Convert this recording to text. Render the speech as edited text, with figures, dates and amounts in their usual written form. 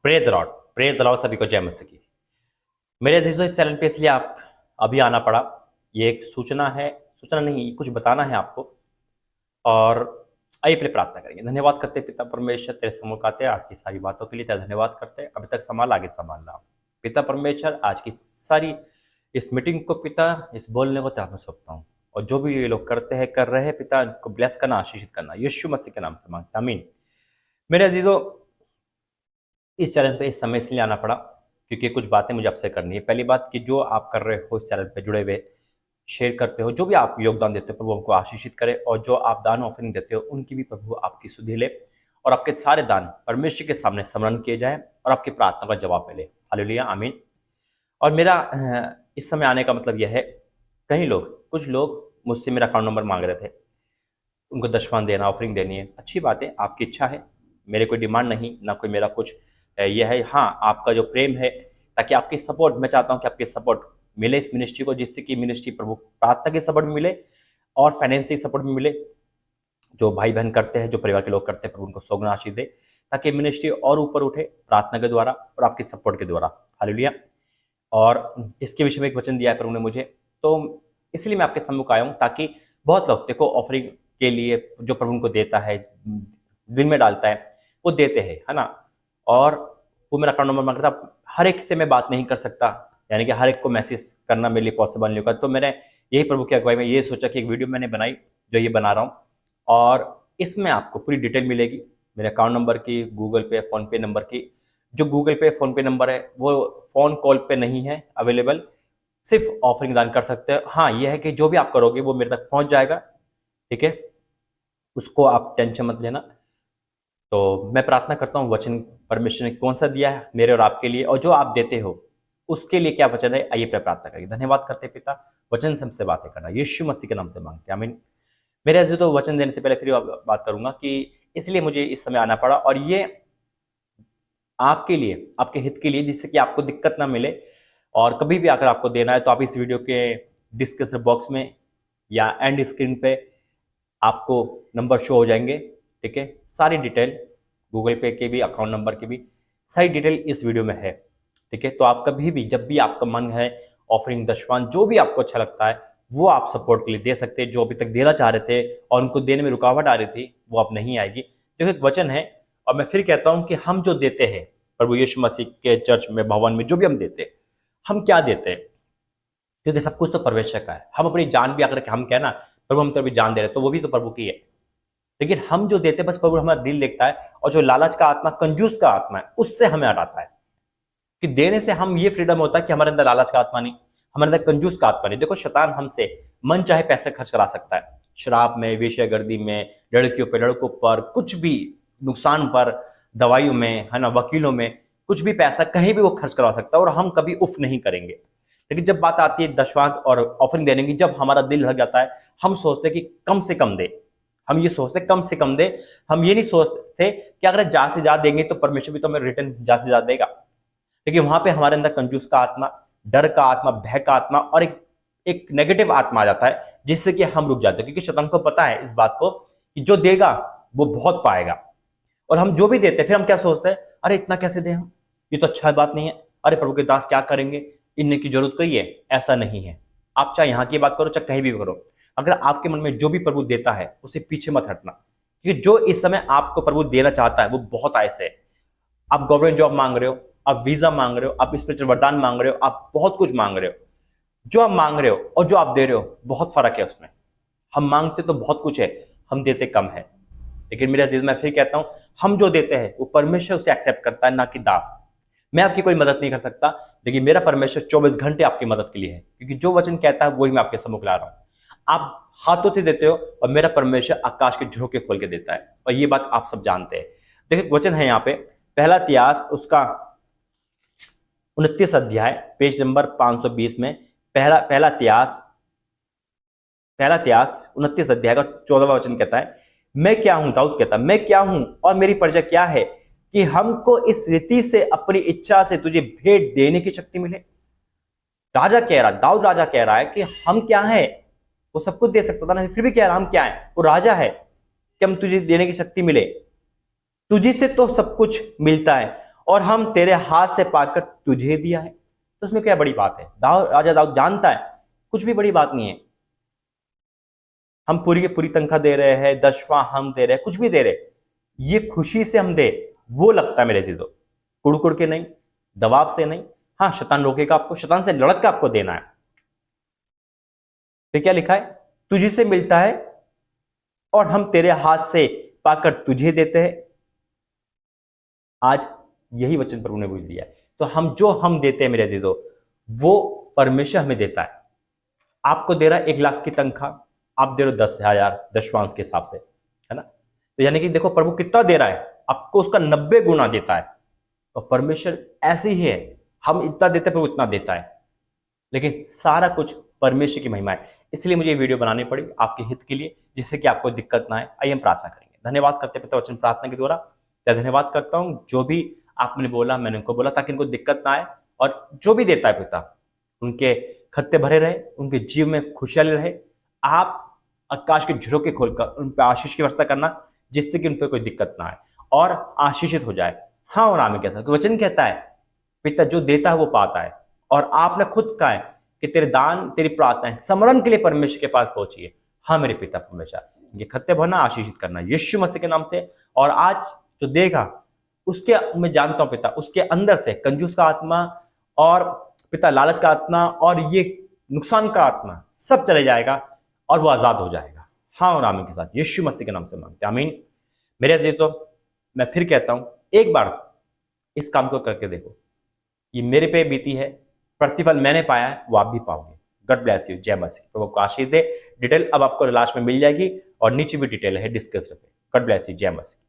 Praise Lord. Praise Lord, सभी को जय मसीह की। मेरे अजीजों, इस चैनल पे इसलिए आप अभी आना पड़ा। ये एक सूचना है, सूचना नहीं, कुछ बताना है आपको। और आइए पहले प्रार्थना करेंगे। धन्यवाद करते हैं पिता परमेश्वर, तेरे सम्मुख आते हैं आज की सारी बातों के लिए तेरा धन्यवाद करते हैं। अभी तक संभाल, आगे संभालना पिता परमेश्वर। आज की सारी इस मीटिंग को पिता, इस बोलने को तेरे हाथ में सौंपता हूँ। और जो भी ये लोग करते हैं, कर रहे हैं पिता, इनको ब्लेस करना, आशीषित करना, यीशु मसीह के नाम से मांगता, आमीन। मेरे अजीजों, इस चैनल पे इस समय इसलिए आना पड़ा क्योंकि कुछ बातें मुझे आपसे करनी है। पहली बात कि जो आप कर रहे हो, इस चैनल पे जुड़े हुए, शेयर करते हो, जो भी आप योगदान देते हो, प्रभु उनको आशीषित करे। और जो आप दान ऑफरिंग देते हो, उनकी भी प्रभु आपकी सुधि ले। और आपके सारे दान परमेश्वर के सामने स्मरण किए जाए और आपकी प्रार्थना का जवाब मिले। हालेलुया, आमीन। और मेरा इस समय आने का मतलब यह है, कई लोग, कुछ लोग मुझसे मेरा अकाउंट नंबर मांग रहे थे, उनको दशवान देना, ऑफरिंग देनी है। अच्छी बात है, आपकी इच्छा है, मेरे कोई डिमांड नहीं, ना कोई मेरा कुछ यह है। हाँ, आपका जो प्रेम है, ताकि आपकी सपोर्ट, मैं चाहता हूँ कि आपकी सपोर्ट मिले इस मिनिस्ट्री को, जिससे कि मिनिस्ट्री प्रभु प्रार्थना की सपोर्ट भी मिले और फाइनेंशियल सपोर्ट भी मिले। जो भाई बहन करते हैं, जो परिवार के लोग करते हैं, प्रभु उनको सौगुना आशीष दे, ताकि मिनिस्ट्री और ऊपर उठे प्रार्थना के द्वारा और आपकी सपोर्ट के द्वारा। हालेलुया। और इसके विषय में एक वचन दिया है प्रभु ने मुझे, तो इसलिए मैं आपके सम्मुख आया हूँ, ताकि बहुत लोग देखो ऑफरिंग के लिए जो प्रभु उनको देता है, दिन में डालता है, वो देते हैं, है ना। और वो मेरा अकाउंट नंबर मांगता था। हर एक से मैं बात नहीं कर सकता, यानी कि हर एक को मैसेज करना मेरे लिए पॉसिबल नहीं होगा। तो मैंने यही प्रभु की अगुवाई में ये सोचा कि एक वीडियो मैंने बनाई, जो ये बना रहा हूँ, और इसमें आपको पूरी डिटेल मिलेगी मेरे अकाउंट नंबर की, गूगल पे, फोन पे नंबर की। जो गूगल पे, फोन पे नंबर है, वो फोन कॉल पे नहीं है अवेलेबल, सिर्फ ऑफरिंग दान कर सकते हैं। हाँ, ये है कि जो भी आप करोगे वो मेरे तक पहुंच जाएगा, ठीक है, उसको आप टेंशन मत लेना। तो मैं प्रार्थना करता हूँ, वचन परमेश्वर ने कौन सा दिया है मेरे और आपके लिए, और जो आप देते हो उसके लिए क्या वचन है, आइए प्रार्थना करेंगे। धन्यवाद करते हैं पिता, वचन से हमसे बातें करना, यीशु मसीह के नाम से मांगते हैं, आमीन। मेरे ऐसे तो वचन देने से पहले फिर बात करूंगा कि इसलिए मुझे इस समय आना पड़ा, और ये आपके लिए, आपके हित के लिए, जिससे कि आपको दिक्कत ना मिले। और कभी भी अगर आपको देना है तो आप इस वीडियो के डिस्क्रिप्शन बॉक्स में या एंड स्क्रीन पे आपको नंबर शो हो जाएंगे, ठीक है। सारी डिटेल, गूगल पे के भी, अकाउंट नंबर की भी सारी डिटेल इस वीडियो में है, ठीक है। तो आप कभी भी, जब भी आपका मन है, ऑफरिंग, दशवान, जो भी आपको अच्छा लगता है, वो आप सपोर्ट के लिए दे सकते हैं। जो अभी तक देना चाह रहे थे और उनको देने में रुकावट आ रही थी, वो अब नहीं आएगी। देखो, एक वचन है, और मैं फिर कहता हूं कि हम जो देते हैं प्रभु यीशु मसीह के चर्च में, भवन में, जो भी हम देते हैं, हम क्या देते हैं, क्योंकि सब कुछ तो परमेश्वर का है। हम अपनी जान भी अगर हम कहें ना, प्रभु हम तो अभी जान दे रहे, तो वो भी तो प्रभु की है। लेकिन हम जो देते हैं, बस प्रभु हमारा दिल देखता है। और जो लालच का आत्मा, कंजूस का आत्मा है, उससे हमें हटाता है। कि देने से हम ये फ्रीडम होता है कि हमारे अंदर लालच का आत्मा नहीं, हमारे अंदर कंजूस का आत्मा नहीं। देखो, शैतान हमसे मन चाहे पैसे खर्च करा सकता है, शराब में, वेश्यागर्दी में, लड़कियों पर, लड़कों पर, कुछ भी नुकसान पर, दवाइयों में, है ना, वकीलों में, कुछ भी पैसा कहीं भी वो खर्च करवा सकता है, और हम कभी उफ नहीं करेंगे। लेकिन जब बात आती है दशवांश और ऑफरिंग देने की, जब हमारा दिल लग जाता है, हम सोचते हैं कि कम से कम दे। हम ये सोचते कम से कम दे। हम ये नहीं सोचते कि अगर ज्यादा से ज्यादा देंगे तो परमेश्वर भी तो हमें रिटर्न ज्यादा से ज्यादा देगा। लेकिन वहां पे हमारे अंदर कंजूस का आत्मा, डर का आत्मा, भय का आत्मा, और एक नेगेटिव आत्मा आ जाता है, जिससे कि हम रुक जाते हैं। क्योंकि शैतान को पता है इस बात को कि जो देगा वो बहुत पाएगा। और हम जो भी देते हैं, फिर हम क्या सोचते हैं, अरे इतना कैसे दें हम, ये तो अच्छा बात नहीं है, अरे प्रभु के दास क्या करेंगे, इनने की जरूरत कोई है। ऐसा नहीं है। आप चाहे यहाँ की बात करो, चाहे कहीं भी करो, अगर आपके मन में जो भी प्रभु देता है, उसे पीछे मत हटना। क्योंकि जो इस समय आपको प्रभु देना चाहता है, वो बहुत ऐसे है। आप गवर्नमेंट जॉब मांग रहे हो, आप वीजा मांग रहे हो, आप स्पिरिचुअल वरदान मांग रहे हो, आप बहुत कुछ मांग रहे हो। जो आप मांग रहे हो और जो आप दे रहे हो, बहुत फर्क है उसमें। हम मांगते तो बहुत कुछ है, हम देते कम है। लेकिन मेरा अजीज, मैं फिर कहता हूं, हम जो देते हैं वो परमेश्वर उसे एक्सेप्ट करता है, ना कि दास। मैं आपकी कोई मदद नहीं कर सकता, लेकिन मेरा परमेश्वर 24 घंटे आपकी मदद के लिए है। क्योंकि जो वचन कहता है वही मैं आपके सम्मुख ला रहा हूं। आप हाथों से देते हो, और मेरा परमेश्वर आकाश के झरोके खोल के देता है, और ये बात आप सब जानते हैं। देखिए, वचन है यहाँ पे, पहला इतिहास उसका 29 अध्याय, पेज नंबर 520 में, पहला इतिहास 29 अध्याय का 14वां वचन कहता है, मैं क्या हूं, दाऊद कहता है, मैं क्या हूं और मेरी प्रजा क्या है कि हमको इस रीति से अपनी इच्छा से तुझे भेंट देने की शक्ति मिले। राजा कह रहा, दाऊद राजा कह रहा है कि हम क्या है, वो सब कुछ दे सकता था ना, फिर भी कह रहा हम क्या है, वो राजा है, कि हम तुझे देने की शक्ति मिले। तुझे से तो सब कुछ मिलता है, और हम तेरे हाथ से पाकर तुझे दिया है। तो उसमें क्या बड़ी बात है? राजा दाऊद जानता है कुछ भी बड़ी बात नहीं है। हम पूरी की पूरी तनख्वाह दे रहे हैं, 10वां हम दे रहे हैं, कुछ भी दे रहे, ये खुशी से हम दे, वो लगता है मेरे जीजो, कुड़ के नहीं, दबाव से नहीं। हाँ, शैतान रोकेगा आपको, शैतान से लड़क के आपको देना है। तो क्या लिखा है? तुझे से मिलता है और हम तेरे हाथ से पाकर तुझे देते हैं। आज यही वचन प्रभु ने बुझ दिया है। तो हम देते हैं मेरे अजीजों, वो परमेश्वर हमें देता है। आपको दे रहा है 1 लाख की तनख्वाह, आप दे रहे हो 10,000 दशमांश के हिसाब से, है ना? तो यानी कि देखो प्रभु कितना दे रहा है, आपको उसका 90 गुना देता है। और परमेश्वर ऐसे ही है, हम इतना देते हैं, प्रभु इतना देता है। लेकिन सारा कुछ परमेश्वर की महिमा है। इसलिए मुझे ये वीडियो बनानी पड़ी आपके हित के लिए, जिससे कि आपको दिक्कत ना आए। आइए हम प्रार्थना करेंगे। धन्यवाद करते पिता वचन प्रार्थना के द्वारा। मैं धन्यवाद करता हूं, जो भी आपने बोला मैंने उनको बोला, ताकि इनको दिक्कत ना आए। और जो भी देता है पिता, उनके खत्ते भरे रहे, उनके जीव में खुशहाली रहे। आप आकाश के झरोके खोलकर उन पर आशीष की वर्षा करना, जिससे कि उन पर कोई दिक्कत ना आए और आशीषित हो जाए। हाँ और आमीन कहता है। वचन कहता है पिता जो देता है वो पाता है। और आपने खुद कहा है कि तेरे दान तेरी प्रार्थनाएं समरण के लिए परमेश्वर के पास पहुंची है। हाँ मेरे पिता परमेश्वर, ये खत्ते भरना, आशीषित करना यीशु मसीह के नाम से। और आज जो देगा उसके, मैं जानता हूं पिता, उसके अंदर से कंजूस का आत्मा और पिता लालच का आत्मा और ये नुकसान का आत्मा सब चले जाएगा और वो आजाद हो जाएगा। हाँ और आमीन के साथ यीशु मसीह के नाम से मांगते हैं, आमीन। मेरे अजीज, तो मैं फिर कहता हूं, एक बार इस काम को करके देखो। ये मेरे पे बीती है, प्रतिफल मैंने पाया है, वो आप भी पाओगे। God bless you. जय मसीह। प्रभु को आशीष दे। डिटेल अब आपको लास्ट में मिल जाएगी और नीचे भी डिटेल है डिस्क्रिप्शन पे। God bless you. जय मसीह।